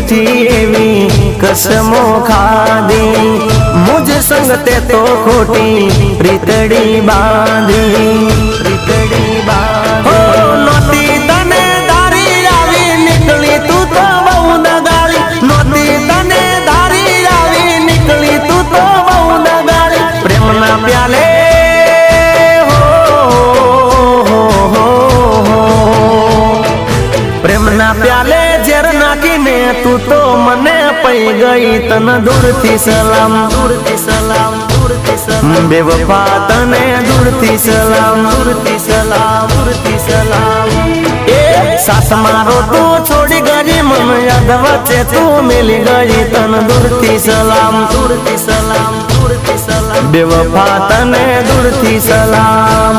झूठी एवी कसमो खादी मुझ संग ते तो खोटी प्रीतड़ी बांधी नोती तने धारी आवी निकली तू तो बहु नगाड़ी नोती तने धारी आवी निकली तू तो बहु नगाड़ी प्रेम ना प्याले प्रेम ना प्याले जेर नाखीने तू तो मने पई गई तन दूर थी सलाम बेवफा तने दूर थी सलाम ए सास मारो तू छोड़ी गई मन याद वच्चे तू मिली गई तन दूर थी सलाम बेवफा तने दूर थी सलाम।